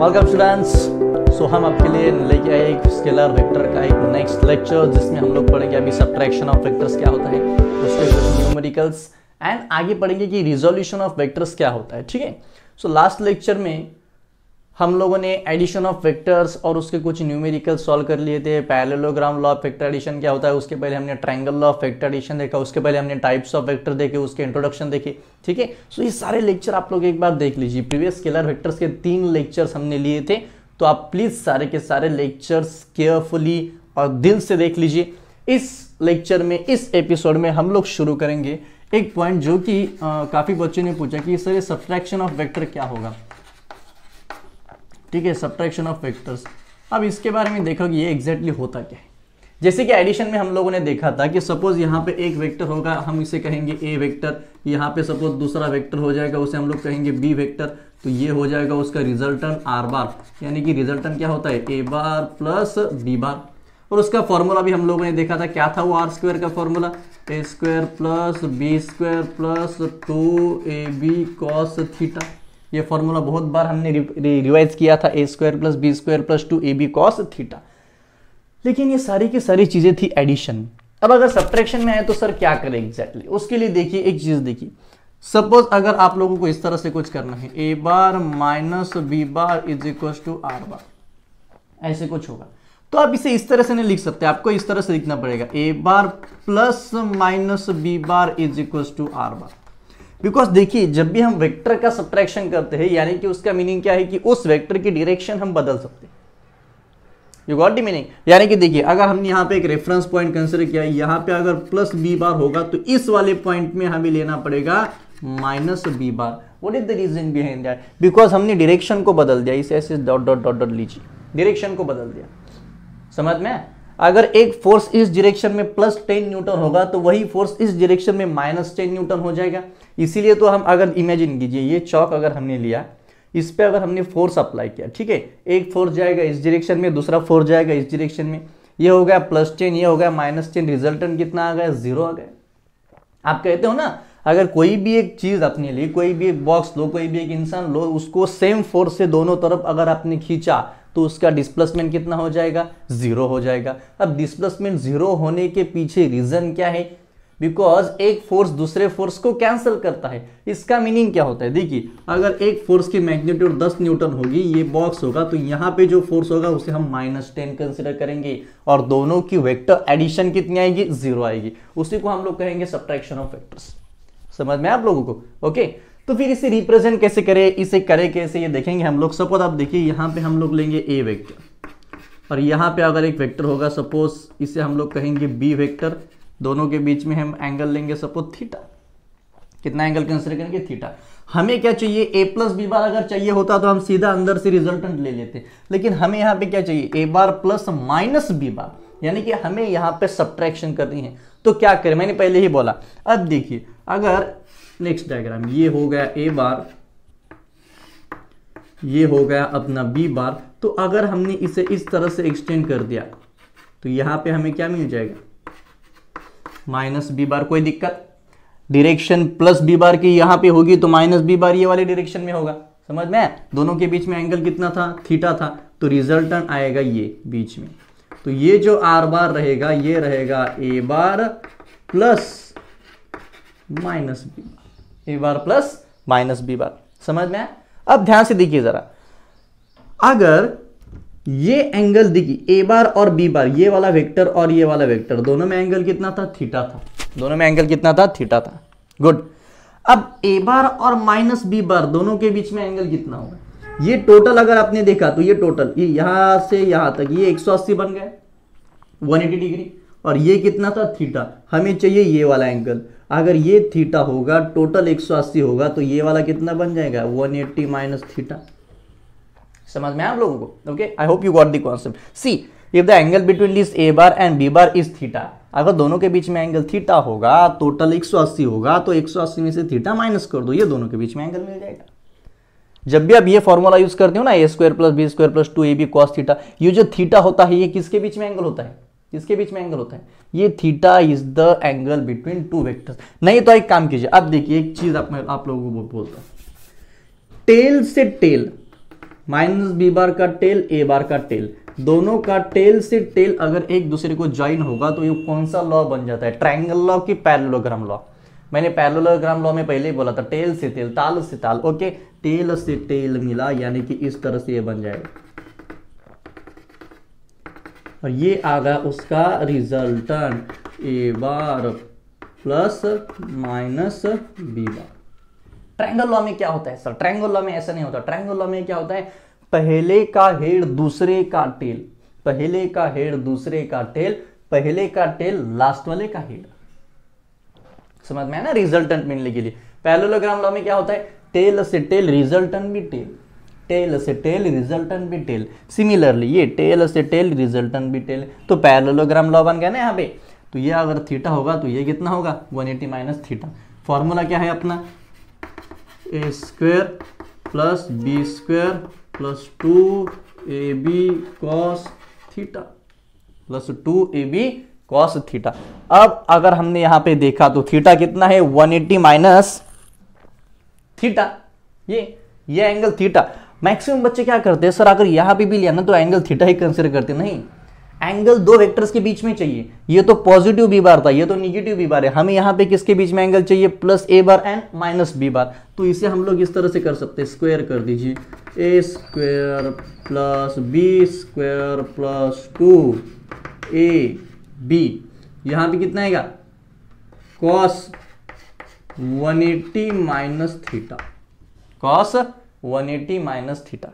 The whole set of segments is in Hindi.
Welcome students. सो हम आपके लिए लेके आए एक स्केलर वेक्टर का एक नेक्स्ट लेक्चर, जिसमें हम लोग पढ़ेंगे अभी सब्ट्रैक्शन ऑफ वेक्टर्स क्या होता है, उसके कुछ न्यूमेरिकल्स एंड आगे पढ़ेंगे कि रिजोल्यूशन ऑफ वेक्टर्स क्या होता है। ठीक है। सो लास्ट लेक्चर में हम लोगों ने एडिशन ऑफ वेक्टर्स और उसके कुछ न्यूमेरिकल सॉल्व कर लिए थे। Parallelogram law of vector addition क्या होता है, उसके पहले हमने triangle law of vector addition देखा, उसके पहले हमने टाइप्स ऑफ वेक्टर देखे, उसके इंट्रोडक्शन देखे। ठीक है। सो ये सारे लेक्चर आप लोग एक बार देख लीजिए। प्रीवियस स्केलर वेक्टर्स के 3 लेक्चर्स हमने लिए थे, तो आप प्लीज सारे के सारे लेक्चर्स केयरफुली और दिल से देख लीजिए। इस लेक्चर में, इस एपिसोड में हम लोग शुरू करेंगे एक पॉइंट जो कि काफी बच्चों ने पूछा कि सर ये सब्ट्रैक्शन ऑफ वेक्टर क्या होगा। ठीक है, सब्ट्रैक्शन ऑफ वेक्टर्स। अब इसके बारे में देखो कि ये एग्जैक्टली होता क्या है। जैसे कि एडिशन में हम लोगों ने देखा था कि सपोज यहाँ पे एक वेक्टर होगा, हम इसे कहेंगे ए वेक्टर। यहाँ पे सपोज दूसरा वेक्टर हो जाएगा, उसे हम लोग कहेंगे बी वेक्टर। तो ये हो जाएगा उसका रिजल्टेंट आर बार, यानी कि रिजल्टेंट क्या होता है, ए बार प्लस बी बार। और उसका फॉर्मूला भी हम लोगों ने देखा था, क्या था वो आर स्क्वायर का formula, a square plus B square plus 2ab cos theta. ये फॉर्मूला बहुत बार हमने रिवाइज किया था, a square plus B square plus 2ab cos theta. लेकिन ये सारी की सारी चीजें थी एडिशन। अब अगर सब्ट्रैक्शन में आए तो सर क्या करें एग्जैक्टली, उसके लिए देखिए एक चीज देखिए। सपोज अगर आप लोगों को इस तरह से कुछ करना है, a bar minus B bar is equal to r bar, ऐसे कुछ होगा, तो आप इसे इस तरह से नहीं लिख सकते, आपको इस तरह से लिखना पड़ेगा, a bar plus minus B bar is equal to r bar. Because देखिए, जब भी हम वेक्टर का सब्ट्रैक्शन करते हैं, यानी कि उसका मीनिंग क्या है कि उस वेक्टर की डायरेक्शन हम बदल सकते हैं। You got the meaning. यानी कि देखिए, अगर हमने यहाँ पे एक रेफरेंस पॉइंट कंसीडर किया, यहाँ पे अगर प्लस बी बार होगा तो इस वाले पॉइंट में हमें लेना पड़ेगा minus B bar. What is the reason behind that? Because हमने डायरेक्शन को बदल दिया। इसे ऐसे डॉट डॉट डॉट डॉट लीजिए, डायरेक्शन को बदल दिया। समझ में? अगर एक फोर्स इस डायरेक्शन में प्लस 10 न्यूटन होगा तो वही फोर्स इस डायरेक्शन में माइनस 10 न्यूटन हो जाएगा। इसीलिए तो हम अगर इमेजिन कीजिए, ये चौक अगर हमने लिया, इस पे अगर हमने फोर्स अप्लाई किया, ठीक है, एक फोर्स जाएगा इस डायरेक्शन में, दूसरा फोर्स जाएगा इस डायरेक्शन में, ये हो गया प्लस 10, ये हो गया माइनस 10, रिजल्टेंट कितना आ गया, 0 आ गया। आप कहते हो ना, अगर कोई भी एक चीज अपने लिए, कोई भी एक बॉक्स लो, कोई भी एक इंसान लो, उसको सेम फोर्स से दोनों तरफ अगर आपने खींचा तो उसका डिस्प्लेसमेंट कितना हो जाएगा, 0 हो जाएगा। अब डिस्प्लेसमेंट 0 होने के पीछे रीजन क्या है? बिकॉज एक फोर्स दूसरे फोर्स को कैंसिल करता है। इसका मीनिंग क्या होता है, देखिए, अगर एक फोर्स की मैग्नीट्यूड 10 न्यूटन होगी, ये बॉक्स होगा, तो यहाँ पे जो फोर्स होगा उसे हम -10 कंसिडर करेंगे, और दोनों की वेक्टर एडिशन कितनी आएगी, 0 आएगी। उसी को हम लोग कहेंगे सब्ट्रैक्शन ऑफ वेक्टर्स। समझ में आप लोगों को? ओके। तो फिर इसे रिप्रेजेंट कैसे करें, इसे करें कैसे, ये देखेंगे हम लोग। सपोज आप देखिए, यहाँ पे हम लोग लेंगे ए वेक्टर, और यहाँ पे अगर एक वेक्टर होगा, सपोज इसे हम लोग कहेंगे बी वेक्टर। दोनों के बीच में हम एंगल लेंगे, सपोज थीटा। कितना एंगल कंसीडर करेंगे, थीटा। हमें क्या चाहिए, ए प्लस बी बार अगर चाहिए होता तो हम सीधा अंदर से रिजल्टेंट ले लेते, लेकिन हमें यहाँ पे क्या चाहिए, ए bar plus minus B bar, यानी कि हमें यहाँ पे सब्ट्रैक्शन करनी है। तो क्या करें, मैंने पहले ही बोला। अब देखिए, अगर नेक्स्ट डायग्राम, ये हो गया ए बार, ये हो गया अपना बी बार, तो अगर हमने इसे इस तरह से एक्सटेंड कर दिया तो यहां पे हमें क्या मिल जाएगा, माइनस बी बार। कोई दिक्कत? डायरेक्शन प्लस बी बार की यहां पे होगी तो माइनस बी बार ये वाले डायरेक्शन में होगा। समझ में? दोनों के बीच में एंगल कितना था, थीटा था, तो रिजल्टेंट आएगा ये बीच में। तो ये जो आर बार रहेगा, ये रहेगा ए bar plus minus B bar, ए bar plus minus B bar. समझ में? अब ध्यान से देखिए जरा, अगर ये एंगल देखिए, ए बार और बी बार, ये वाला वेक्टर और ये वाला वेक्टर, दोनों में एंगल कितना था, थीटा था। दोनों में एंगल कितना था, थीटा था। गुड। अब ए बार और माइनस बी बार, दोनों के बीच में एंगल कितना होगा, ये टोटल अगर आपने देखा तो ये टोटल, ये यहां से यहां तक ये 180 बन गया, 180 डिग्री, और ये कितना था, थीटा। हमें चाहिए ये वाला एंगल। अगर ये थीटा होगा, टोटल 180 होगा, तो ये वाला कितना बन जाएगा, 180 माइनस थीटा। समझ में आप लोगों को? Okay, I hope you got the concept. See, if the angle between this A bar and B bar is theta, अगर दोनों के बीच में एंगल थीटा होगा, टोटल 180 होगा, तो 180 में से थीटा माइनस कर दो, ये दोनों के बीच में एंगल मिल जाएगा। जब भी आप ये फॉर्मूला यूज करते हो ना, a square plus B square plus 2ab cos theta, ये जो थीटा होता है, ये किसके बीच में एंगल होता है, किसके बीच में एंगल होता है, ये theta is the angle between two vectors. नहीं तो एक काम कीजिए, अब देखिए एक चीज आप लोगों को बोलता हूं, टेल से टेल माइनस बी बार का टेल ए बार का टेल, दोनों का टेल से टेल अगर एक दूसरे को ज्वाइन होगा तो ये कौन सा लॉ बन जाता है, ट्रायंगल लॉ की पैरेललोग्राम लॉ। मैंने पैरेललोग्राम लॉ में पहले ही बोला था, टेल से टेल, ताल से ताल, ओके, टेल से टेल मिला यानी कि इस तरह से ये बन जाएगा और ये आ गया उसका resultant a bar plus minus B bar. Triangle law में क्या होता है सर, ट्रायंगल लॉ में ऐसा नहीं होता। ट्रायंगल लॉ में क्या होता है, पहले का हेड दूसरे का टेल, पहले का हेड दूसरे का टेल, पहले का टेल लास्ट वाले का हेड, समझ में है ना, रिजल्टेंट मिलने के लिए। पैरेललोग्राम लॉ में क्या होता है, टेल से टेल रिजल्टेंट भी टेल, टेल से टेल रिजल्टेंट भी टेल, सिमिलरली ये टेल से टेल रिजल्टेंट भी टेल। तो पैरेललोग्राम लॉ बन गया ना यहाँ पे। तो ये अगर थीटा होगा तो ये कितना होगा 180 माइनस थीटा। फॉर्मूला क्या है अपना, a square plus b square plus 2ab cos theta plus 2ab cos theta. अब अगर हमने यहां पे देखा तो थीटा कितना है 180 माइनस थीटा, ये एंगल थीटा। मैक्सिमम बच्चे क्या करते हैं सर, अगर यहां पे भी लिया ना तो एंगल थीटा ही कंसीडर करते, नहीं, एंगल दो वेक्टर्स के बीच में चाहिए। ये तो पॉजिटिव बी बार था, ये तो निगेटिव बी बार है, हमें यहां पे किसके बीच में एंगल चाहिए, plus A bar and minus B bar. तो इसे हम लोग इस तरह से कर सकते हैं, स्क्वायर कर दीजिए, a square plus B square plus 2ab, यहां पे कितना आएगा cos 180 minus theta, cos 180 minus theta.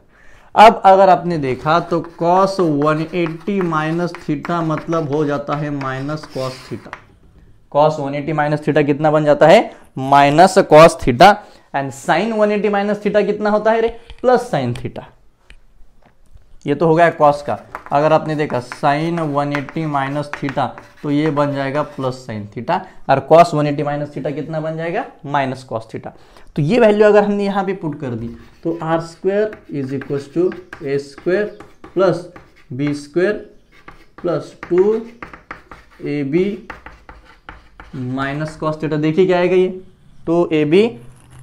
अब अगर आपने देखा तो cos 180 माइनस थीटा मतलब हो जाता है minus cos theta. cos 180 minus theta कितना बन जाता है, minus cos theta. And sine 180 minus theta कितना होता है रे, प्लस साइन थीटा। ये तो हो गया कॉस का। अगर आपने देखा साइन 180 माइनस थीटा तो ये बन जाएगा प्लस साइन थीटा, और cos 180 माइनस थीटा कितना बन जाएगा, माइनस कॉस थीटा। तो ये वैल्यू अगर हमने यहाँ पे पुट कर दी तो R square is equal to A square plus B square plus 2ab minus cos theta. देखिए क्या आएगा ये, 2ab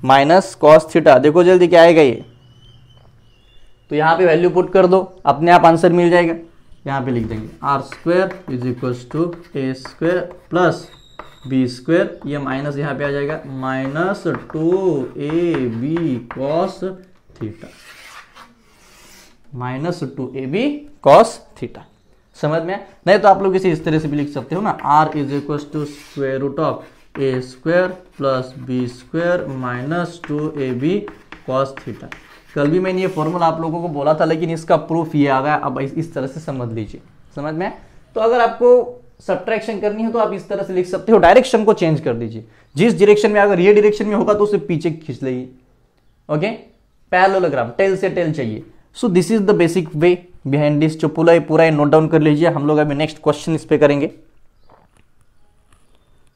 माइनस कॉस थीटा। देखो जल्दी क्या आएगा ये, तो यहाँ पे वैल्यू पुट कर दो, अपने आप आंसर मिल जाएगा। यहाँ पे लिख देंगे R square is equal to A square plus B square, ये माइनस यहाँ पे आ जाएगा minus 2ab cos theta, minus 2ab cos theta. समझ में? नहीं तो आप लोग इसे इस तरह से भी लिख सकते हो ना, R is equal to square root of A square plus B square minus 2ab cos theta. कल भी मैंने ये फॉर्मूला आप लोगों को बोला था, लेकिन इसका प्रूफ ये आ गया। अब इस तरह से समझ लीजिए, समझ में? तो अगर आपको सब्ट्रैक्शन करनी है तो आप इस तरह से लिख सकते हो, डायरेक्शन को चेंज कर दीजिए। जिस डायरेक्शन में, अगर ये डायरेक्शन में होगा तो उसे पीछे खींच लीजिए। ओके, पैरेललोग्राम, टेल से टेल चाहिए। So this is the basic way behind this. जो पूरा नोट डाउन कर लीजिए। हम लोग अभी नेक्स्ट क्वेश्चन इस पे करेंगे,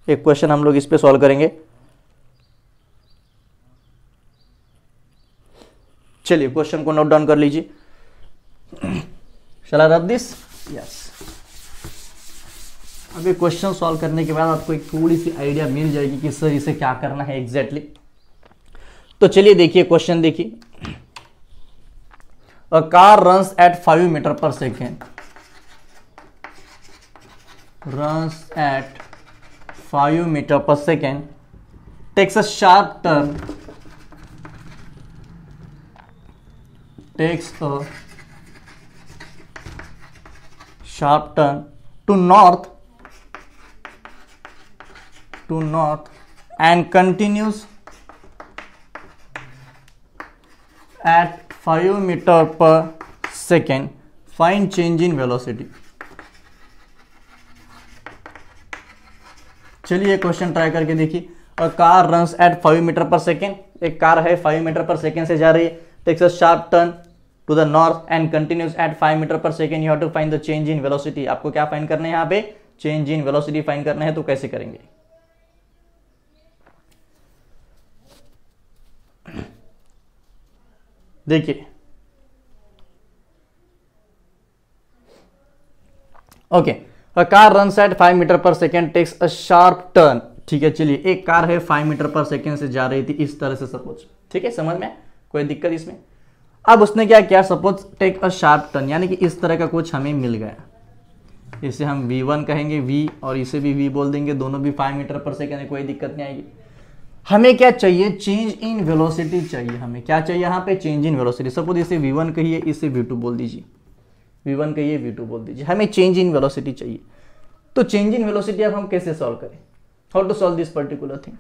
एक क्वेश्चन हम लोग इस पे सॉल्व करेंगे। चलिए क्वेश्चन को नोट डाउन कर लीजिए। शैल आई रब दिस? यस। अब ये क्वेश्चन सॉल्व करने के बाद आपको एक थोड़ी सी आइडिया मिल जाएगी कि सर इसे क्या करना है एग्जैक्टली। तो चलिए देखिए क्वेश्चन देखिए। A car runs at 5 metre per second, runs at 5 meter per second, takes a sharp turn, to north and continues at 5 meter per second. Find change in velocity. चलिए क्वेश्चन ट्राई करके देखिए। A car runs at 5 metre per second, एक कार है 5 मीटर पर सेकेंड से जा रही है, takes a sharp turn to the north and continues at 5 metre per second. You have to find the change in velocity. आपको क्या फाइंड करना है यहाँ पे, चेंज इन वेलोसिटी फाइंड करना है। तो कैसे करेंगे, देखिए। Okay, a car runs at 5 metre per second, takes a sharp turn. ठीक है, चलिए एक कार है 5 मीटर पर सेकेंड से जा रही थी इस तरह से सपोज। ठीक है, समझ में? कोई दिक्कत इसमें? अब उसने क्या किया, suppose take a sharp turn, यानी कि इस तरह का कुछ हमें मिल गया, इसे हम v1 कहेंगे, v और इसे भी v बोल देंगे, दोनों भी 5 मीटर पर सेकेंड है, कोई दिक्कत नहीं आएगी। हमें क्या चाहिए, चेंज इन वेलोसिटी चाहिए। हमें क्या चाहिए यहाँ पे, चेंज इन वेलोसिटी। सपोज इसे v1 कहिए, इसे v2 बोल दीजिए, v1 कहिए, v2 बोल दीजिए, हमें चेंज इन वेलोसिटी चाहिए। तो चेंज इन वेलोसिटी अब हम कैसे सॉल्व करें, how to solve this particular thing.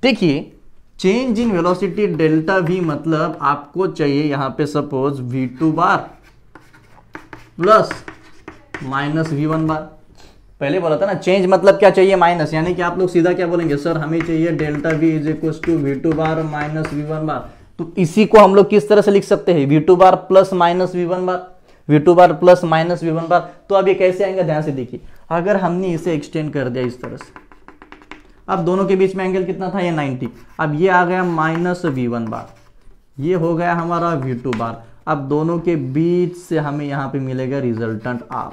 देखिए change in velocity delta v मतलब आपको चाहिए यहाँ पे suppose v2 bar plus minus v1 bar. पहले बोला था ना चेंज मतलब क्या चाहिए, माइनस, यानी कि आप लोग सीधा क्या बोलेंगे, सर हमें चाहिए delta v is equal to v2 bar minus v1 bar. तो इसी को हम लोग किस तरह से लिख सकते हैं, v2 bar plus minus v1 बार, v2 bar plus minus v1 bar. तो अब ये कैसे आएंगे, ध्यान से देखिए, अगर हमने इसे एक्सटेंड कर दिया इस तरह से, अब दोनों के बीच में एंगल कितना था, ये 90, अब ये आ गया माइनस v1 बार, ये हो गया हमारा v2 बार। अब दोनों के बीच से हमें यहाँ पे मिलेगा रिजल्टेंट r।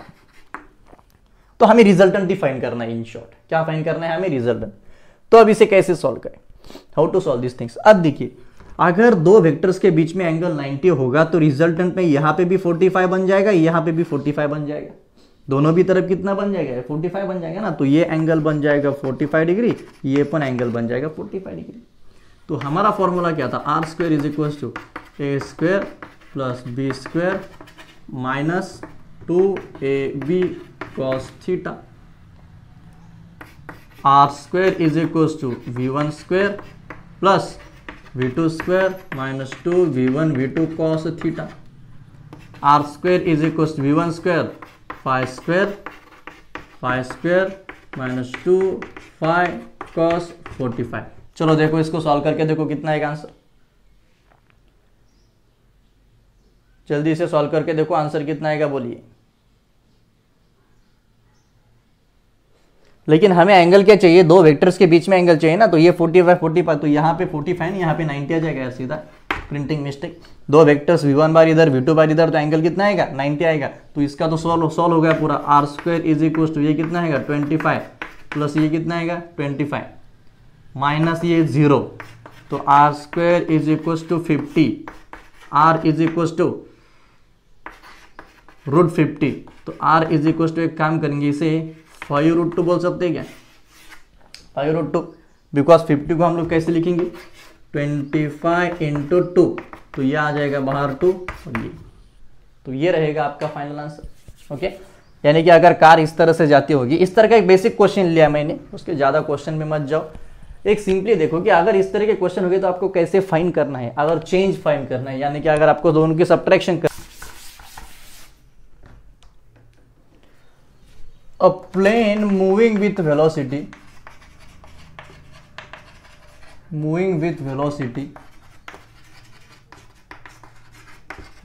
तो हमें रिजल्टेंट ही फाइंड करना है, इन शॉर्ट क्या फाइंड करना है हमें, रिजल्टेंट। तो अब इसे कैसे सॉल्व करें, how to solve this things. अब देखिए अगर दो वेक्टर्स के बीच में एंगल 90 होगा तो रिजल्टेंट में यहाँ पे भी 45 बन जाएगा, यहाँ पे भी 45 बन जाएगा, दोनों भी तरफ कितना बन जाएगा, 45 बन जाएगा ना। तो ये एंगल बन जाएगा 45 डिग्री, ये अपन एंगल बन जाएगा 45 डिग्री। तो हमारा फॉर्मूला क्या था, R square is equal to A square plus B square minus 2ab cos theta. R square is equal to v1 square plus v2 square minus 2v1 v2 cos theta. R square is equal to v1 square five square minus 2 five cos 45। चलो देखो इसको सॉल्व करके देखो कितना आएगा आंसर, जल्दी से सॉल्व करके देखो आंसर कितना आएगा बोलिए। लेकिन हमें एंगल क्या चाहिए, दो वेक्टर्स के बीच में एंगल चाहिए ना। तो ये 45 तो यहाँ पे 45 नहीं, यहाँ पे 90 आ जाएगा यार, सीधा प्रिंटिंग मिस्टेक। दो वेक्टर्स v1 बार इधर v2 बार इधर, तो एंगल कितना आएगा 90 आएगा। तो इसका तो सॉल्व हो गया पूरा। R square is equal to ये कितना आएगा 25 प्लस ये कितना आएगा 25 माइनस ये 0, तो R square is equal to 50, R is equal to √50। तो आर इज इक्वल टू एक काम करेंगे इसे 5√2 बोल सकते हैं क्या, 5√2, बिकॉज 50 को हम लोग कैसे लिखेंगे 25 इंटू 2, तो ये आ जाएगा बाहर 2 और ये, तो ये रहेगा आपका फाइनल आंसर। ओके, यानी कि अगर कार इस तरह से जाती होगी, इस तरह का एक बेसिक क्वेश्चन लिया मैंने, उसके ज़्यादा क्वेश्चन में मत जाओ। एक सिंपली देखो कि अगर इस तरह के क्वेश्चन हो गए तो आपको कैसे फाइंड करना है, अगर चेंज फाइंड करना है, यानी कि अगर आपको दोनों की सब्ट्रैक्शन कर a plane moving with velocity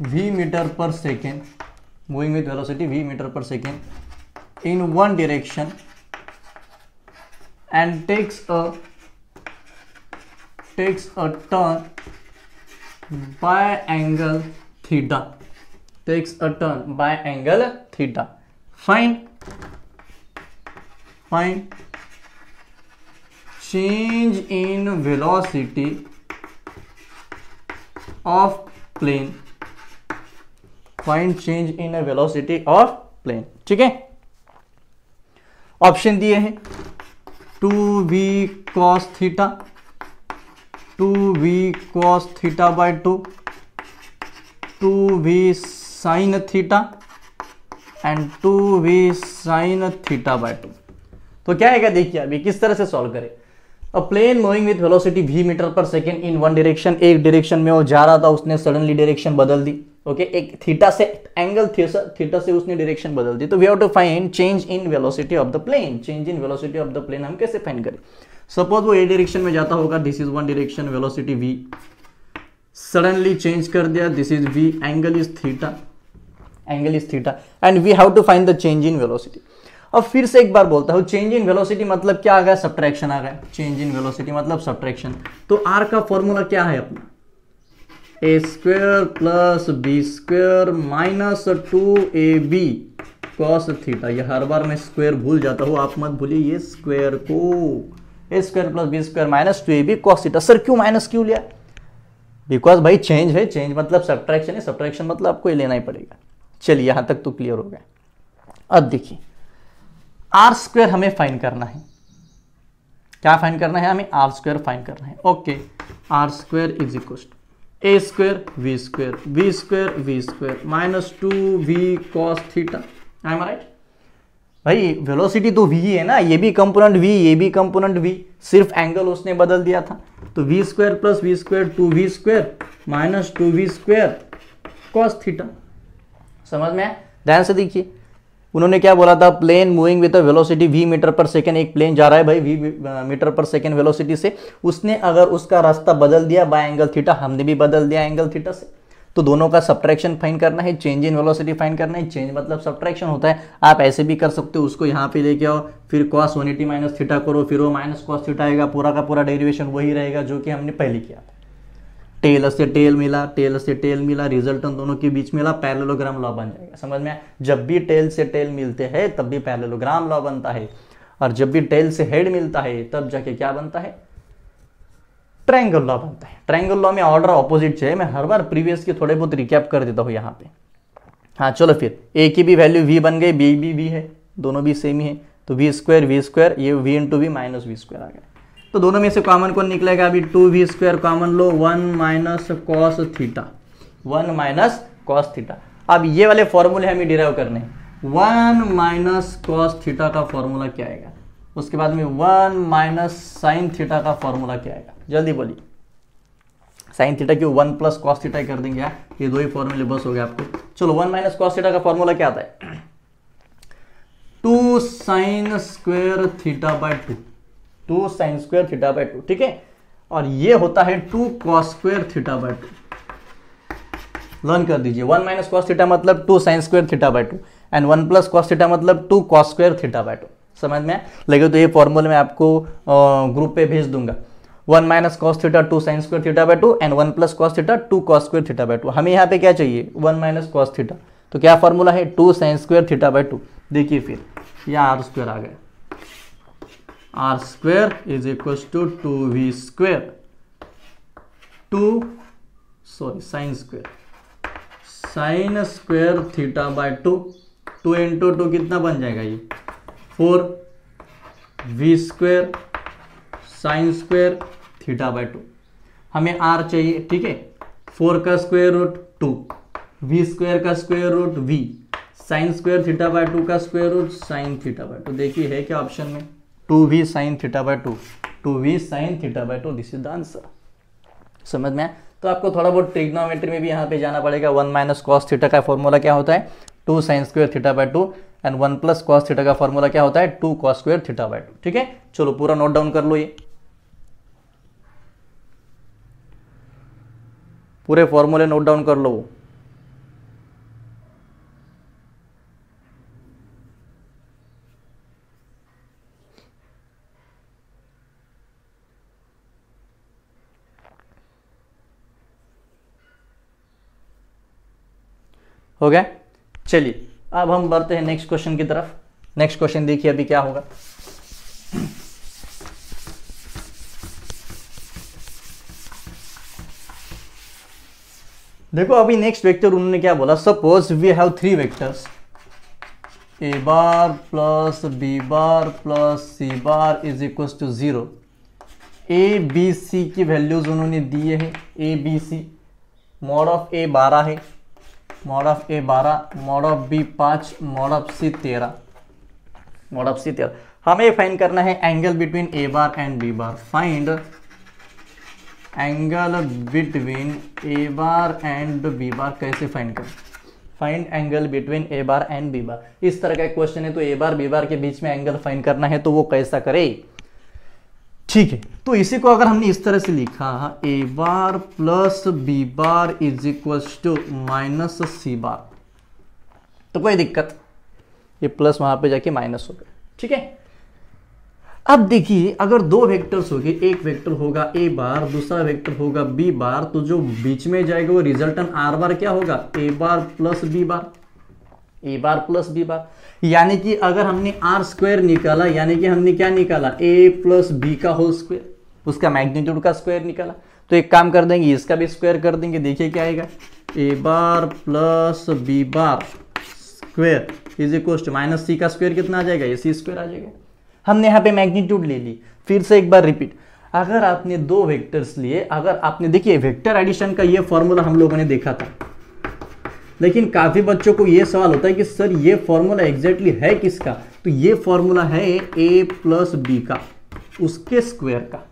v meter per second, moving with velocity v meter per second in one direction and takes a turn by angle theta, find change in velocity of plane, ठीक है। ऑप्शन दिए हैं 2v cos theta, 2v cos theta by 2, 2v sin theta and 2v sin theta by 2। तो क्या आएगा देखिए अभी किस तरह से सॉल्व करें। A plane moving with velocity v metre per second in one direction, एक डायरेक्शन में वो जा रहा था, उसने सडनली डायरेक्शन बदल दी। ओके, एक थीटा से एंगल थीटा से उसने डायरेक्शन बदल दी। तो we have to find change in velocity of the plane. Change in velocity of the plane हम कैसे फाइंड करें। सपोज वो ए डायरेक्शन में जाता होगा, this is one direction, velocity v, suddenly change कर दिया, this is v, angle is theta and we have to find the change in velocity. अब फिर से एक बार बोलता हूं, चेंज इन वेलोसिटी मतलब क्या आ गया, सब्ट्रैक्शन आ गया। चेंज इन वेलोसिटी मतलब सब्ट्रैक्शन। तो आर का फॉर्मूला क्या है अपना, a square plus B square minus 2ab cos theta. ये हर बार मैं स्क्वायर भूल जाता हूं, आप मत भूलिए ये स्क्वायर को। A square plus B square minus 2ab cos theta. Sir क्यों माइनस क्यों लिया, बिकॉज भाई चेंज है, चेंज मतलब सब्ट्रैक्शन है, सब्ट्रैक्शन मतलब आपको ये लेना ही पड़ेगा। चलिए यहां तक तो क्लियर हो गया। अब देखिए आर स्क्वायर हमें फाइंड करना है। क्या फाइंड करना है? हमें आर स्क्वायर फाइंड करना है। ओके, R square is equal to A square V square V square V square minus 2v cos theta. I am right? भाई वेलोसिटी तो v है ना, ये भी कंपोनेंट v, ये भी कंपोनेंट v, सिर्फ एंगल उसने बदल दिया था। तो v square plus V square 2v square minus 2v square cos theta. समझ में आया? ध्यान से देखिए, उन्होंने क्या बोला था? Plane moving with velocity v metre per second, एक प्लेन जा रहा है भाई v metre per second velocity से, उसने अगर उसका रास्ता बदल दिया बाय एंगल थीटा, हमने भी बदल दिया एंगल थीटा से, तो दोनों का सब्ट्रैक्शन फाइंड करना है, चेंज इन वेलोसिटी फाइंड करना है। चेंज मतलब सब्ट्रैक्शन होता है। आप ऐसे भी कर सकते हो, उसको यहाँ पे लेके आओ, फिर cos 180 माइनस थीटा करो, फिर वो माइनस cos थीटा आएगा, पूरा का पूरा डेरिवेशन वही रहेगा जो कि हमने पहले किया था। टेल से टेल मिला, टेल से टेल मिला, रिजल्टेंट दोनों के बीच मिला, पैरेललोग्राम लॉ बन जाएगा। समझ में? जब भी टेल से टेल मिलते हैं तब भी पैरेललोग्राम लॉ बनता है, और जब भी टेल से हेड मिलता है तब जाके क्या बनता है? ट्रायंगल लॉ बनता है। ट्रायंगल लॉ में ऑर्डर ऑपोजिट चाहिए। मैं हर बार प्रीवियस की थोड़े बहुत रिकैप कर देता हूँ यहाँ पे। हाँ चलो, फिर ए की भी वैल्यू v बन गई, बी भी v है, दोनों भी सेम ही है, तो वी स्क्वायर ये v into v minus v square आ गया। तो दोनों में से कॉमन कौन निकलेगा? अभी 2v स्क्वायर कॉमन लो, 1 minus cos theta, 1 minus cos theta. अब ये वाले फॉर्मूले हमें डिराइव करने हैं। 1 माइनस कॉस थीटा का फॉर्मूला क्या आएगा? उसके बाद में 1 माइनस साइन थीटा का फॉर्मूला क्या आएगा? जल्दी बोलिए। साइन थीटा क्यों? 1 प्लस कॉस थीटा कर देंगे यार, ये दो ही फॉर्मूले बस हो गया आपको। चलो 1 माइनस कॉस थीटा का फॉर्मूला क्या आता है? 2 sign square theta by 2, 2 sign square theta by 2, ठीक है। और ये होता है 2 cos square theta by 2। Learn कर दीजिए। 1 माइनस कॉस थीटा मतलब 2 sign square theta by 2, and 1 plus cos theta मतलब 2 कॉस स्क्वायर थीटा बाय 2। समझ में लगे तो ये फॉर्मूले मैं आपको ग्रुप पे भेज दूंगा। 1 minus cos theta 2 sign square theta by 2 and 1 plus cos theta 2 cos square theta by 2। हमें यहाँ पे क्या चाहिए? 1 माइनस कॉस थीटा। तो क्या फॉर्मूला है? 2 साइन स्क्वायर थीटा बाय 2। देखिए फिर यह आर स्क्वायर आ गया। R square is equal to 2v square sine square theta by 2, 2 into 2 कितना बन जाएगा? ये 4v square sine square theta by 2। हमें r चाहिए, ठीक है। 4 का स्क्वायर रूट 2, v स्क्वायर का square root v, sine square theta by 2 का square root sine theta by 2। देखिए है क्या ऑप्शन में? 2v sine theta by 2, 2v sine theta by 2, this is the answer. समझ में? तो आपको थोड़ा बहुत ट्रिग्नोमेट्री में भी यहाँ पे जाना पड़ेगा। 1 माइनस कॉस थीटा का फॉर्मूला क्या होता है? 2 sign square theta by 2, and 1 plus cos theta का फॉर्मूला क्या होता है? 2 कॉस स्क्वायर थीटा बाय 2, ठीक है। चलो पूरा नोट डाउन कर लो, ये पूरे फॉर्मूले नोट डाउन कर लो। हो गया? चलिए अब हम बढ़ते हैं नेक्स्ट क्वेश्चन की तरफ। नेक्स्ट क्वेश्चन देखिए अभी क्या होगा। देखो अभी नेक्स्ट वेक्टर उन्होंने क्या बोला? Suppose we have 3 vectors a bar plus b bar plus c bar is equal to 0। A b c की वैल्यूज उन्होंने दिए हैं। A b c, mod of a 12 है, mod of a 12, mod of b 5, mod of c 13, mod of c 13। हमें फाइंड करना है angle between A bar and B bar. Find angle between A bar and B bar. कैसे फाइंड करें? Find angle between A bar and B bar. इस तरह का क्वेश्चन है तो ए बार बी बार के बीच में एंगल फाइंड करना है, तो वो कैसा करे? ठीक है, तो इसी को अगर हमने इस तरह से लिखा a bar plus b bar is equal to minus c bar, तो कोई दिक्कत, ये प्लस वहां पे जाके माइनस हो गया, ठीक है। अब देखिए अगर दो वेक्टर्स हो गए, एक वेक्टर होगा ए बार, दूसरा वेक्टर होगा बी बार, तो जो बीच में जाएगा वो रिजल्टेंट आर बार क्या होगा? ए बार प्लस बी बार, ए बार प्लस बी बार। यानी कि अगर हमने आर स्क्वायर निकाला, यानी कि हमने क्या निकाला? ए प्लस बी का होल स्क्वायर, उसका मैग्नीट्यूड का स्क्वायर निकाला। तो एक काम कर देंगे, इसका भी स्क्वायर कर देंगे, देखिए क्या आएगा, a bar plus b bar square is equal to minus c का स्क्वायर कितना आ जाएगा, ये सी स्क्वायर आ जाएगा। हमने यहाँ पे मैग्नीट्यूड ले ली। फिर से एक बार रिपीट, अगर आपने दो वेक्टर्स लिए, अगर आपने देखिए वेक्टर एडिशन का ये फॉर्मूला हम लोगों ने देखा था, लेकिन काफी बच्चों को ये सवाल होता है कि सर ये फॉर्मूला एग्जैक्टली है किसका, तो ये फॉर्मूला है ए प्लस बी का, उसके स्क्वायर का।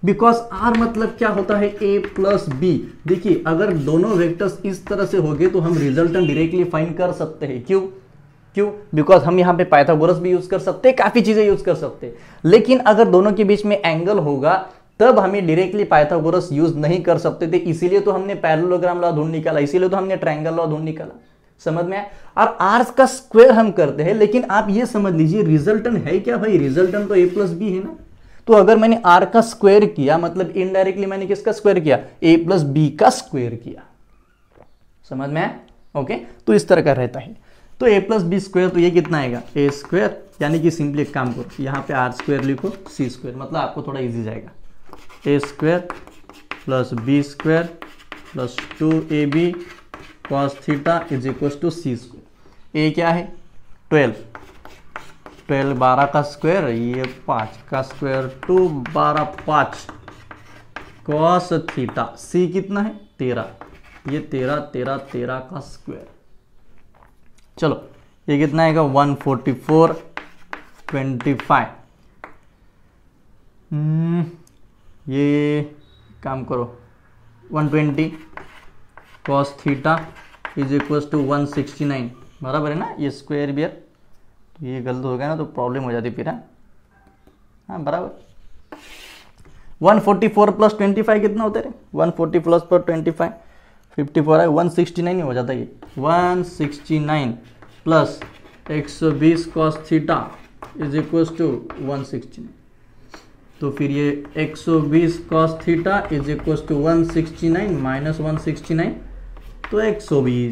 बिकॉज आर मतलब क्या होता है, ए प्लस बी। देखिए अगर दोनों वेक्टर्स इस तरह से हो गए तो हम रिजल्टेंट डायरेक्टली फाइंड कर सकते हैं। क्यों? बिकॉज हम यहाँ पे पाइथागोरस भी यूज कर सकते हैं, काफी चीजें यूज कर सकते हैं, लेकिन अगर दोनों के बीच में एंगल होगा तब हमें डायरेक्टली पाइथागोरस यूज नहीं कर सकते थे, इसीलिए तो हमने पैरेललोग्राम लॉ ढूंढ निकाला, इसीलिए तो हमने ट्रायंगल लॉ ढूंढ निकाला। समझ में आया? और आर का स्क्वायर हम करते हैं, लेकिन आप ये समझ लीजिए रिजल्टेंट है क्या भाई, रिजल्टेंट तो ए प्लस बी है ना। तो अगर मैंने आर का स्क्वायर किया मतलब इनडायरेक्टली मैंने किसका स्क्वायर किया, ए प्लस बी का स्क्वायर किया। समझ में आया? ओके, तो इस तरह का रहता है। तो ए प्लस बी स्क्वायर, तो ये कितना आएगा, ए स्क्वायर, यानी कि सिंपली एक काम करो यहाँ पे आर स्क्वायर लिखो, सी स्क्वायर, मतलब आपको थोड़ा इजी जाएगा। A square plus B square plus 2ab cos theta is equal to c square. A क्या है 12, 12 का स्क्वायर, ये 5 का स्क्वायर, 2 12 5 कॉस थीटा, सी कितना है 13, ये 13 का स्क्वायर। चलो ये कितना आएगा 144 25। ये काम करो 120 cos theta is equal to 169, बराबर है ना, ये स्क्वायर भी है, ये गलत हो गया ना तो प्रॉब्लम हो जाती फिर। हाँ बराबर। 144 प्लस 25 कितना होता है, 140 प्लस पर 25 54 है, 169 हो जाता है ये, 169 plus 120 cos theta is equal to 169। तो फिर ये 120 cos theta is equal to 169 minus 169, तो 120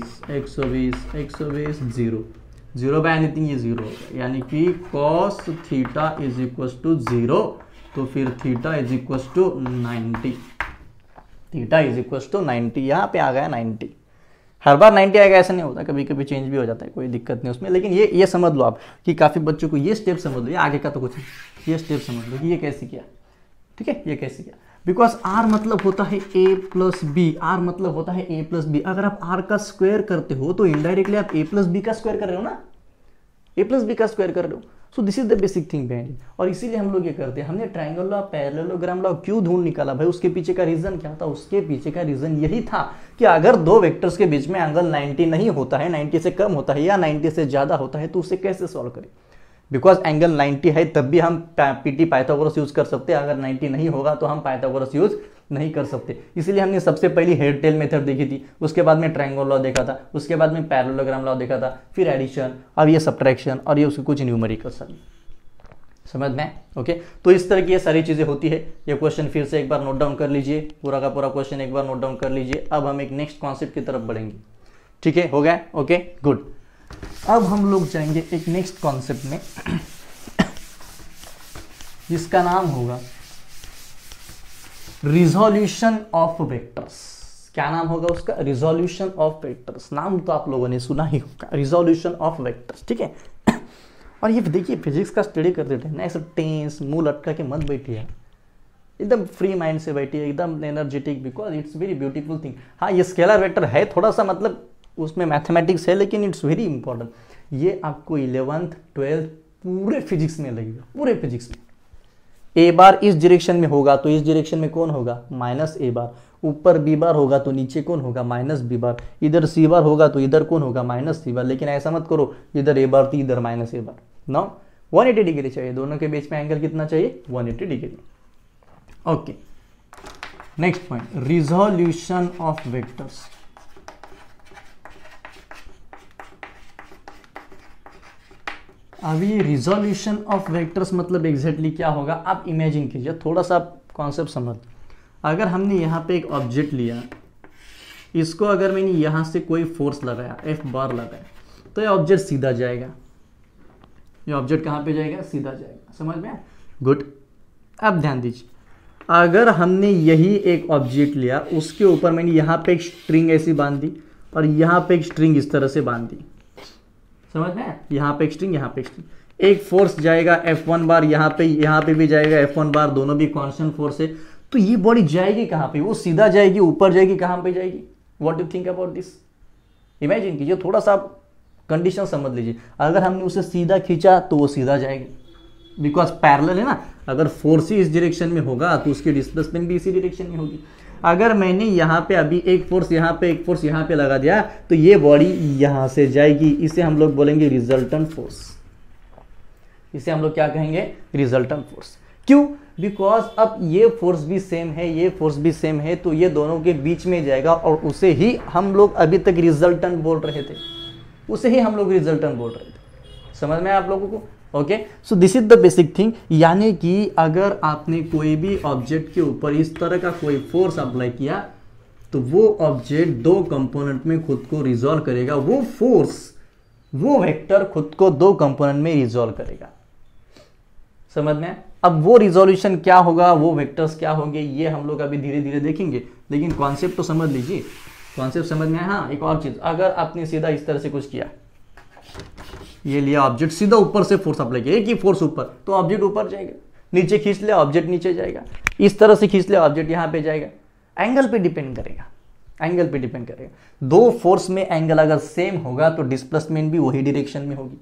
जीरो बाय एनीथिंग ये जीरो होगा, यानी कि cos theta is equal to 0, तो फिर theta is equal to 90, theta is equal to 90, यहाँ पे आ गया 90। हर बार 90 आएगा ऐसा नहीं होता, कभी कभी चेंज भी हो जाता है, कोई दिक्कत नहीं उसमें। लेकिन ये समझ लो आप कि काफ़ी बच्चों को ये स्टेप समझ लो, ये आगे का तो कुछ नहीं, ये स्टेप समझ लो कि ये कैसे किया, ठीक है, ये कैसे किया। बिकॉज आर मतलब होता है ए प्लस बी, आर मतलब होता है ए प्लस बी। अगर आप आर का स्क्वायर करते हो तो इनडायरेक्टली आप ए प्लस बी का स्क्वायर कर रहे हो ना, ए प्लस बी का स्क्वायर कर रहे हो। So this is the basic thing behind it, और इसीलिए हम लोग ये करते हैं। हमने ट्रायंगल लॉ पैरेललोग्राम लॉ क्यों ढूंढ निकाला भाई, उसके पीछे का रीजन क्या था, उसके पीछे का रीजन यही था कि अगर दो वेक्टर्स के बीच में एंगल 90 नहीं होता है, 90 से कम होता है या 90 से ज्यादा होता है, तो उसे कैसे सॉल्व करें। बिकॉज एंगल 90 है तब भी हम पीटी पाइथागोरस यूज कर सकते हैं, अगर 90 नहीं होगा तो हम पाइथागोरस यूज नहीं कर सकते। इसलिए हमने सबसे पहली हेड टेल मेथड देखी थी, उसके बाद में ट्रायंगल लॉ देखा था, उसके बाद में पैरेललोग्राम लॉ देखा था, फिर एडिशन, अब ये सब्ट्रैक्शन और ये उसके कुछ न्यूमेरिकल सभी। समझ में? ओके, तो इस तरह की ये सारी चीजें होती है। ये क्वेश्चन फिर से एक बार नोट डाउन कर लीजिए, पूरा का पूरा क्वेश्चन एक बार नोट डाउन कर लीजिए। अब हम एक नेक्स्ट कॉन्सेप्ट की तरफ बढ़ेंगे, ठीक है, हो गया, ओके गुड। अब हम लोग जाएंगे एक नेक्स्ट कॉन्सेप्ट में जिसका नाम होगा रिजोल्यूशन ऑफ वेक्टर्स। क्या नाम होगा उसका, रिजोल्यूशन ऑफ वेक्टर्स। नाम तो आप लोगों ने सुना ही होगा, रिजोल्यूशन ऑफ वेक्टर्स, ठीक है। और ये देखिए फिजिक्स का स्टडी करते थे ना, ऐसे टेंस मुंह लटका के मत बैठिए, एकदम फ्री माइंड से बैठिए, एकदम energetic, because it's very beautiful thing. हाँ ये स्केलर वेक्टर है, थोड़ा सा मतलब उसमें मैथमेटिक्स है, लेकिन इट्स वेरी इंपॉर्टेंट। ये आपको 11th 12th पूरे फिजिक्स में लगेगा, पूरे फिजिक्स में। ए बार इस डायरेक्शन में होगा तो इस डायरेक्शन में कौन होगा, माइनस ए बार। ऊपर बी बार होगा तो नीचे कौन होगा, माइनस बी बार। इधर सी बार होगा तो इधर कौन होगा, माइनस सी बार। लेकिन ऐसा मत करो इधर ए बार तो इधर माइनस ए बार, नो, 180 डिग्री चाहिए, दोनों के बीच में एंगल कितना चाहिए, 180 degree. Okay, next point, resolution of vectors. अभी रिजोल्यूशन ऑफ वेक्टर्स मतलब एग्जैक्टली क्या होगा, आप इमेजिन कीजिए, थोड़ा सा कॉन्सेप्ट समझ। अगर हमने यहाँ पे एक ऑब्जेक्ट लिया, इसको अगर मैंने यहाँ से कोई फोर्स लगाया, एफ बार लगाया, तो ये ऑब्जेक्ट सीधा जाएगा। ये ऑब्जेक्ट कहाँ पे जाएगा, सीधा जाएगा। समझ में? गुड। अब ध्यान दीजिए, अगर हमने यही एक ऑब्जेक्ट लिया, उसके ऊपर मैंने यहाँ पे एक स्ट्रिंग ऐसी बांध दी और यहाँ पे एक स्ट्रिंग इस तरह से बांध दी, समझ में? यहाँ पे एक स्ट्रिंग, यहाँ पे एक स्ट्रिंग, एक फोर्स जाएगा F1 बार, यहाँ पे भी जाएगा F1 बार, दोनों भी कांस्टेंट फोर्स है। तो ये बॉडी जाएगी कहाँ पे? वो सीधा जाएगी, ऊपर जाएगी, कहाँ पे जाएगी? What do think about this? Imagine कीजिए, थोड़ा सा आप कंडीशन समझ लीजिए। अगर हमने उसे सीधा खींचा तो वो सीधा जाएगी, बिकॉज पैरेलल है ना। अगर फोर्स ही इस डायरेक्शन में होगा तो उसकी डिस्प्लेसमेंट भी इसी डायरेक्शन में होगी। अगर मैंने यहाँ पे अभी एक फोर्स यहाँ पे, एक फोर्स यहाँ पे लगा दिया तो ये बॉडी यहाँ से जाएगी। इसे हम लोग बोलेंगे रिजल्टेंट फोर्स। इसे हम लोग क्या कहेंगे? Resultant force. क्यों? बिकॉज अब ये फोर्स भी सेम है, ये फोर्स भी सेम है, तो ये दोनों के बीच में जाएगा और उसे ही हम लोग अभी तक रिजल्टेंट बोल रहे थे, उसे ही हम लोग रिजल्टेंट बोल रहे थे। समझ में आप लोगों को? Okay, so this is the basic thing. यानी कि अगर आपने कोई भी ऑब्जेक्ट के ऊपर इस तरह का कोई फोर्स अप्लाई किया तो वो ऑब्जेक्ट दो कंपोनेंट में खुद को रिजॉल्व करेगा। वो फोर्स, वो वेक्टर खुद को दो कंपोनेंट में रिजॉल्व करेगा। समझ में? अब वो रिजोल्यूशन क्या होगा, वो वेक्टर्स क्या होंगे, ये हम लोग अभी धीरे धीरे देखेंगे, लेकिन कॉन्सेप्ट तो समझ लीजिए। कॉन्सेप्ट समझ में आया? हाँ, एक और चीज, अगर आपने सीधा इस तरह से कुछ किया, ये लिया ऑब्जेक्ट, सीधा ऊपर से फोर्स अप्लाई किया, एक ही फोर्स ऊपर, तो ऑब्जेक्ट ऊपर जाएगा। नीचे खींच लिया, ऑब्जेक्ट नीचे जाएगा। इस तरह से खींच लिया, ऑब्जेक्ट यहाँ पे जाएगा। एंगल पे डिपेंड करेगा, एंगल पे डिपेंड करेगा। दो फोर्स में एंगल अगर सेम होगा तो डिस्प्लेसमेंट भी वही डायरेक्शन में होगी।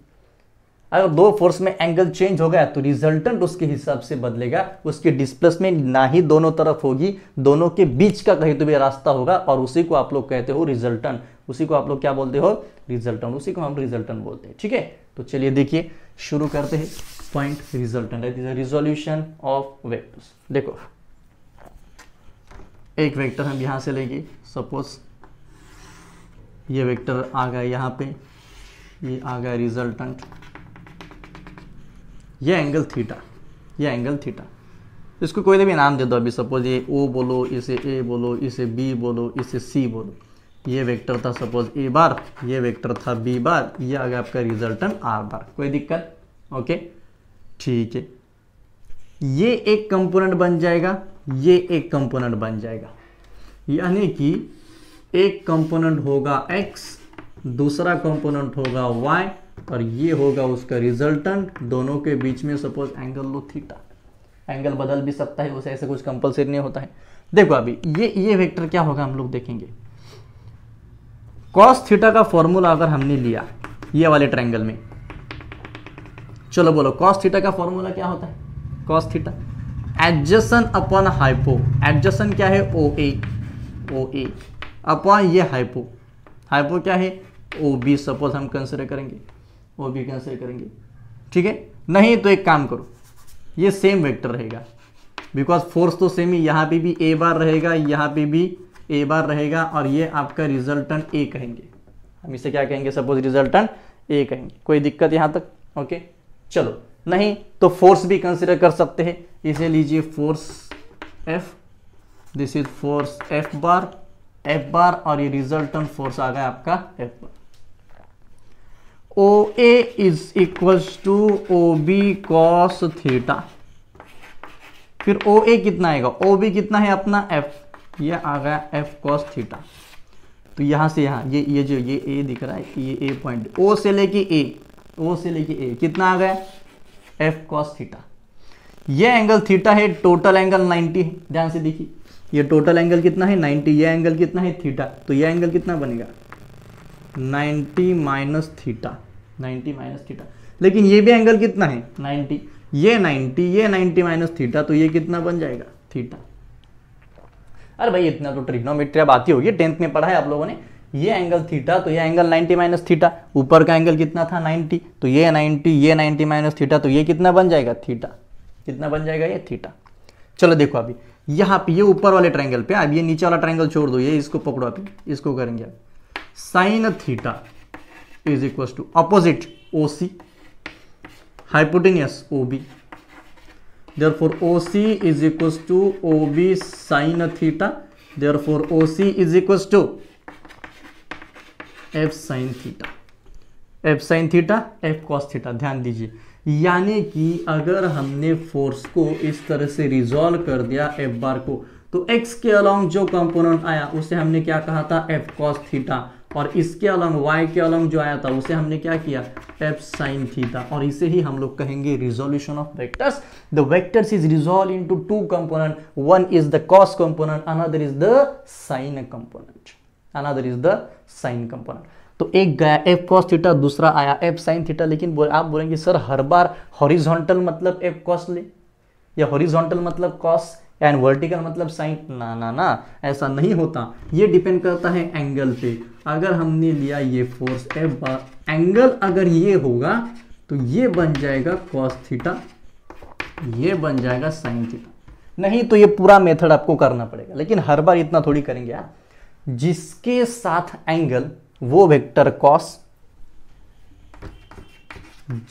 अगर दो फोर्स में एंगल चेंज हो गया तो रिजल्टेंट उसके हिसाब से बदलेगा। उसकी डिस्प्लेसमेंट ना ही दोनों तरफ होगी, दोनों के बीच का कहीं तो भी रास्ता होगा, और उसी को आप लोग कहते हो रिजल्टेंट। उसी को आप लोग क्या बोलते हो? रिजल्टेंट। उसी को हम रिजल्टेंट बोलते हैं। ठीक है, तो चलिए देखिए, शुरू करते हैं। पॉइंट रिजल्टेंट है रिजोल्यूशन ऑफ वेक्टर्स। देखो, एक वेक्टर हम यहां से लेंगे, सपोज ये वेक्टर आ गया यहाँ पे, ये आ गया रिजल्टेंट, ये एंगल थीटा, ये एंगल थीटा। इसको कोई भी नाम दे दो अभी, सपोज ये O बोलो, इसे A बोलो, इसे B बोलो, इसे C बोलो। ये वेक्टर था सपोज A बार, ये वेक्टर था B बार, ये आ गया आपका रिजल्टेंट R बार। कोई दिक्कत? ओके, ठीक है। ये एक कंपोनेंट बन जाएगा, ये एक कंपोनेंट बन जाएगा। यानी कि एक कंपोनेंट होगा X, दूसरा कंपोनेंट होगा Y, और ये होगा उसका रिजल्टेंट। दोनों के बीच में सपोज एंगल लो थीटा। एंगल बदल भी सकता है, उसे ऐसे कुछ कंपलसरी नहीं होता है। देखो अभी ये वेक्टर क्या होगा हम लोग देखेंगे। कॉस थीटा का फॉर्मूला अगर हमने लिया ये वाले ट्रायंगल में, चलो बोलो कॉस थीटा का फॉर्मूला क्या होता है? Cos theta adjacent upon hypo. Adjacent क्या है? OA अपॉन ये हाइपो। हाइपो क्या है? OB। सपोज हम कंसिडर करेंगे, OB कंसिडर करेंगे। ठीक है, नहीं तो एक काम करो, ये सेम वेक्टर रहेगा, बिकॉज फोर्स तो सेम ही, यहाँ पे भी A बार रहेगा, यहाँ पे भी A बार रहेगा, और ये आपका रिजल्टेंट A कहेंगे। हम इसे क्या कहेंगे? सपोज रिजल्टेंट A कहेंगे। कोई दिक्कत यहाँ तक? ओके, चलो, नहीं तो फोर्स भी कंसिडर कर सकते हैं। इसे लीजिए force F, this is force F bar, और ये रिजल्टेंट फोर्स आ गया आपका F बार। OA is equals to OB cos theta. फिर OA कितना आएगा? OB कितना है अपना F, ये आ गया F कॉस थीटा। तो यहां से यहां ये जो ये A दिख रहा है, ये A पॉइंट, O से लेके A कितना आ गया? F cos theta. ये एंगल थीटा है, टोटल एंगल 90 है। ध्यान से देखिए, ये टोटल एंगल कितना है? 90। ये एंगल कितना है? थीटा। तो ये एंगल कितना बनेगा? 90 माइनस थीटा, 90 माइनस थीटा। लेकिन ये भी एंगल कितना है? 90। ये 90 माइनस थीटा, तो ये कितना बन जाएगा? थीटा। अरे भाई इतना तो ट्रिग्नोमेट्री अब आती होगी, 10th में पढ़ा है आप लोगों ने। ये एंगल थीटा, तो ये एंगल 90 माइनस थीटा। ऊपर का एंगल कितना था? 90। तो ये 90 माइनस थीटा, तो ये कितना बन जाएगा? थीटा। कितना बन जाएगा? ये थीटा। चलो देखो अभी यहाँ पे ये ऊपर वाले ट्रायंगल पे, अब ये नीचे वाला ट्रायंगल छोड़ दो, ये इसको पकड़ो, अभी इसको करेंगे आप। Sine theta is equal to opposite OC, hypotenuse OB। Therefore OC is equals to OB sin theta. Therefore OC is equals to F sin theta, F sin theta, F cos theta। ध्यान दीजिए, यानी कि अगर हमने फोर्स को इस तरह से रिजॉल्व कर दिया एफ बार को, तो एक्स के अलोंग जो कंपोनेंट आया उसे हमने क्या कहा था, एफ कॉस थीटा, और इसके अलोंग वाई के अलोंग जो आया था उसे हमने क्या किया, एफ साइन थीटा, और इसे ही हम लोग कहेंगे resolution of vectors. The vectors is resolve into two component, one is the cos component, another is the sign component, another is the sign component. तो एक गया एफ कॉस थीटा, दूसरा आया एफ साइन थीटा, लेकिन आप बोलेंगे सर हर बार हॉरिजॉन्टल मतलब एफ कॉस ले, या हॉरिजॉन्टल मतलब कॉस एंड वर्टिकल मतलब साइन, ना ना ना, ऐसा नहीं होता। ये डिपेंड करता है एंगल पे। अगर हमने लिया ये फोर्स एफ बार, एंगल अगर ये होगा तो ये बन जाएगा कॉस थीटा, ये बन जाएगा साइन थीटा, नहीं तो ये पूरा मेथड आपको करना पड़ेगा, लेकिन हर बार इतना थोड़ी करेंगे आप। जिसके साथ एंगल वो वेक्टर कॉस,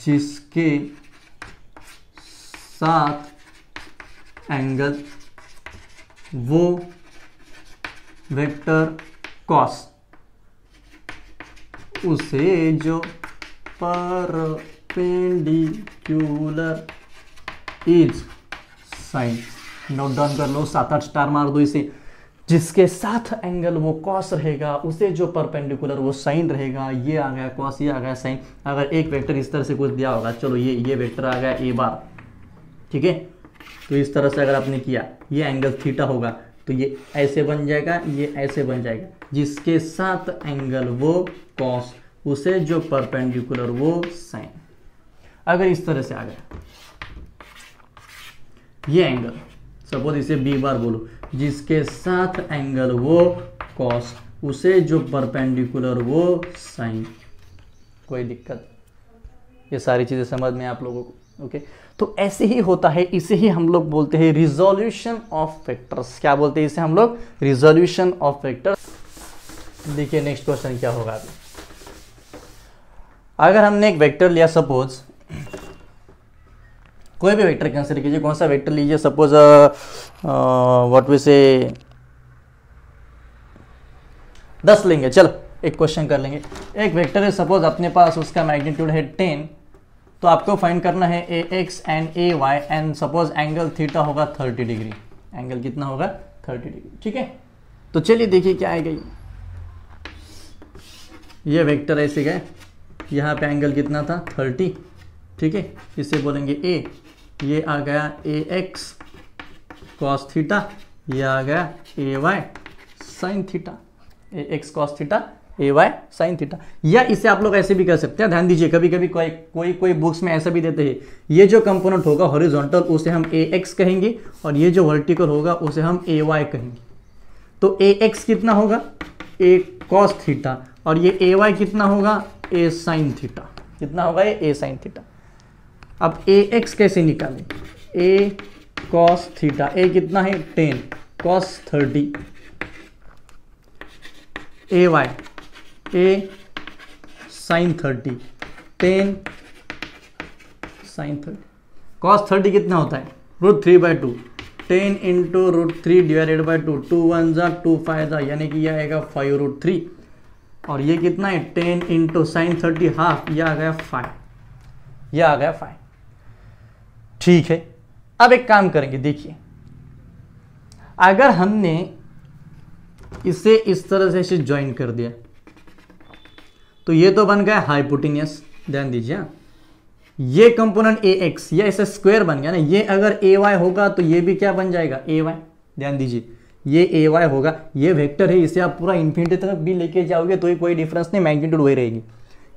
जिसके साथ एंगल वो वेक्टर कॉस, उसे जो perpendicular is sine. Note down कर लो, 7-8 स्टार मार दो इसे। जिसके साथ एंगल वो कॉस रहेगा, उसे जो परपेंडिकुलर वो साइन रहेगा। ये आ गया कॉस, ये आ गया साइन। अगर एक वेक्टर इस तरह से कुछ दिया होगा, चलो ये वेक्टर आ गया ए बार, ठीक है, तो इस तरह से अगर आपने किया, ये एंगल थीटा होगा, तो ये ऐसे बन जाएगा, ये ऐसे बन जाएगा। जिसके साथ एंगल वो कॉस, उसे जो परपेंडिकुलर वो साइन। अगर इस तरह से आ गया ये एंगल, सपोज इसे बी बार बोलो, जिसके साथ एंगल वो कॉस, उसे जो परपेंडिकुलर वो साइन। कोई दिक्कत? ये सारी चीजें समझ में आप लोगों को, ओके। तो ऐसे ही होता है, इसे ही हम लोग बोलते हैं रिजोल्यूशन ऑफ वेक्टर्स। क्या बोलते हैं इसे हम लोग? Resolution of vectors. देखिए नेक्स्ट क्वेश्चन क्या होगा अभी। अगर हमने एक वेक्टर लिया, सपोज कोई भी वेक्टर कंसीडर कीजिए, कौन सा वेक्टर लीजिए, सपोज व्हाट वी से 10 लेंगे। चलो एक क्वेश्चन कर लेंगे। एक वेक्टर है, सपोज अपने पास उसका मैग्नीट्यूड है 10, तो आपको फाइंड करना है a x and a y, and suppose angle theta होगा 30 डिग्री। एंगल कितना होगा? 30 डिग्री, ठीक है। तो चलिए देखिए क्या आएगा। ये वेक्टर ऐसे गए, यहाँ पे एंगल कितना था? 30, ठीक है। इसे बोलेंगे ए। ये आ गया ए एक्स कॉस थीटा, ये आ गया ए वाई साइन थीटा। ए एक्स कॉस थीटा, ए वाई साइन थीटा। या इसे आप लोग ऐसे भी कर सकते हैं, ध्यान दीजिए, कभी कभी कोई बुक्स में ऐसा भी देते हैं, ये जो कंपोनेंट होगा हॉरिजॉन्टल उसे हम ए एक्स कहेंगे, और ये जो वर्टिकल होगा उसे हम ए वाई कहेंगे। तो ए एक्स कितना होगा? ए कॉस थीटा, और ये ए वाई कितना होगा? ए साइन थीटा। कितना होगा ये? ए साइन थीटा। अब ए एक्स कैसे निकालें? ए कॉस थीटा, ए कितना है? 10 कॉस 30, ए वाई ए साइन 30, 10 साइन 30। कॉस 30 कितना होता है? √3/2, 10 इंटू √3 डिवाइडेड बाई 2, 2 1 जा 2 5 जा, यानी कि यह आएगा 5√3। और ये कितना है? 10 इंटू साइन 30 हाफ, यह आ गया 5, यह आ गया 5, ठीक है। अब एक काम करेंगे, देखिए अगर हमने इसे इस तरह से ज्वाइन कर दिया तो ये तो बन गया हाइपोटेन्यूस। ध्यान दीजिए, ये कंपोनेंट ए एक्स, ये ऐसे स्क्वायर बन गया ना। ये अगर ए वाई होगा तो ये भी क्या बन जाएगा? ए वाई। ध्यान दीजिए, ये ए वाई होगा, ये वेक्टर है, इसे आप पूरा इन्फिनिटी तक भी लेके जाओगे तो कोई डिफरेंस नहीं, मैग्नीट्यूड वही रहेगी।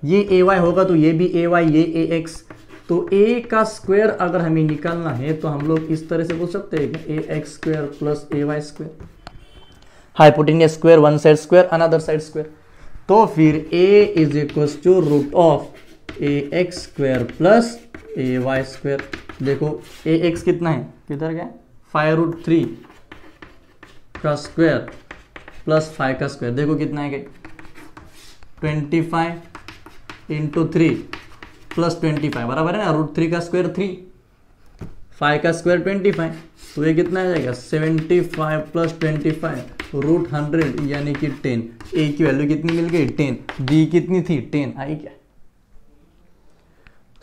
ये ए वाई होगा तो ये भी ए वाई, ये ए एक्स। तो ए का स्क्वायर अगर हमें निकालना है तो हम लोग इस तरह से बोल सकते हैं कि a x square plus A Y square, hypotenuse square, one side square another side square. तो फिर a is equal to root of a x square plus A Y square. देखो ए एक्स कितना है? किधर गया? 5√3 का स्क्वायर प्लस 5 का स्क्वायर। देखो कितना है? 25 इंटू 3 प्लस 25 बराबर है ना? √3 का स्क्वायर 3, 5 का स्क्वायर 25, तो ये कितना आ जाएगा? 75 प्लस 25 √100 यानी कि 10। ए की वैल्यू कितनी मिल गई? 10। डी कितनी थी? 10 आई क्या?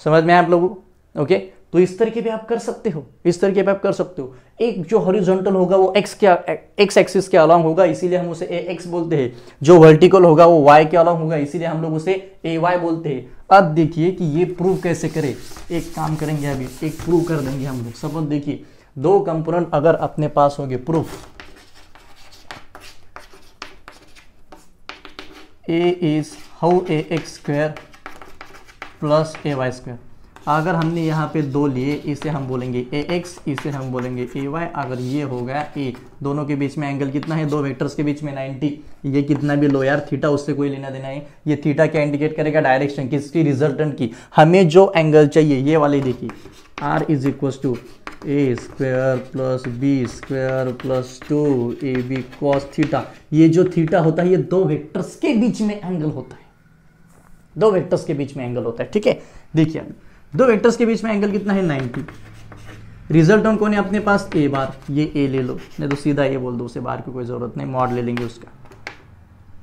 समझ में आया आप लोगों को? ओके, तो इस तरीके पे आप कर सकते हो, इस तरीके पे आप कर सकते हो। एक जो हॉरिजॉन्टल होगा वो एक्स एक्सिस के अलॉन्ग होगा, इसीलिए हम उसे ए एक्स बोलते हैं। जो वर्टिकल होगा वो वाई के अलॉन्ग होगा, इसीलिए हम लोग उसे ए वाई बोलते हैं। अब देखिए कि ये प्रूव कैसे करें। एक काम करेंगे, अभी एक प्रूव कर देंगे हम लोग। सपोज देखिए, दो कंपोनेंट अगर अपने पास होंगे, proof A is how A x square plus A Y square. अगर हमने यहाँ पे दो लिए, इसे हम बोलेंगे ए एक्स, इसे हम बोलेंगे ए वाई। अगर ये हो गया ए, दोनों के बीच में एंगल कितना है, दो वेक्टर्स के बीच में 90। ये कितना भी लो यार, थीटा उससे कोई लेना देना है। ये थीटा क्या इंडिकेट करेगा, डायरेक्शन किसकी, रिजल्टेंट की। हमें जो एंगल चाहिए ये वाले देखिए, R is equal to A square plus B square plus 2ab cos theta. ये जो थीटा होता है ये दो वेक्टर्स के बीच में एंगल होता है, दो वेक्टर्स के बीच में एंगल होता है। ठीक है, देखिए दो वेक्टर्स के बीच में एंगल कितना है, 90। रिजल्टेंट कौन है अपने पास, ए बार। ये ए ले लो, नहीं तो सीधा ए बोल दो, उसे बार की कोई जरूरत नहीं, मॉड ले लेंगे उसका।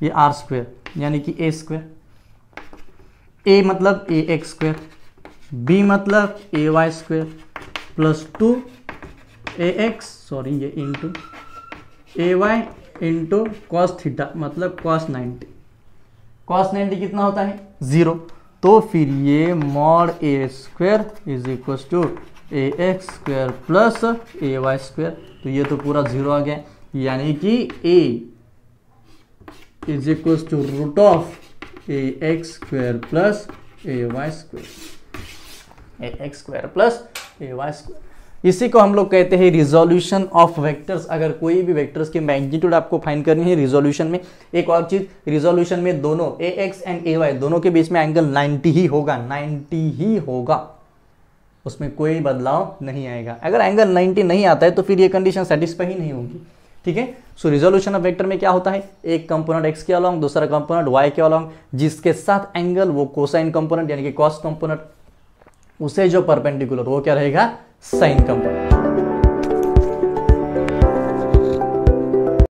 ये आर स्क्वायर यानी कि ए स्क्वायर, ए मतलब ए एक्स स्क्वायर, बी मतलब a Y square plus 2 a x, sorry ये into a y into cos theta मतलब कॉस 90। कॉस 90 कितना होता है, 0। तो फिर ये mod a square is equal to a x square plus A Y square. तो ये तो पूरा 0 आ गया, यानी कि a is equal to root of a x square plus A Y square, a x square plus A Y square. इसी को हम लोग कहते हैं रिजोल्यूशन ऑफ वेक्टर्स। अगर कोई भी वेक्टर्स की मैग्नीट्यूड आपको फाइंड करनी है रिजोल्यूशन में, एक और चीज, रिजोल्यूशन में दोनों ए एक्स एंड ए वाई दोनों के बीच में एंगल 90 ही होगा, 90 ही होगा, उसमें कोई बदलाव नहीं आएगा। अगर एंगल 90 नहीं आता है तो फिर ये कंडीशन सेटिस्फाई ही नहीं होगी। ठीक है, सो रिजोल्यूशन ऑफ वेक्टर में क्या होता है, एक कंपोनेंट एक्स के अलॉन्ग, दूसरा कंपोनेंट वाई के अलॉन्ग, जिसके साथ एंगल वो कोसाइन कंपोनेंट यानी कि कॉस कंपोनेंट, उसे जो परपेंडिकुलर वो क्या रहेगा, साइन कंपोनेंट।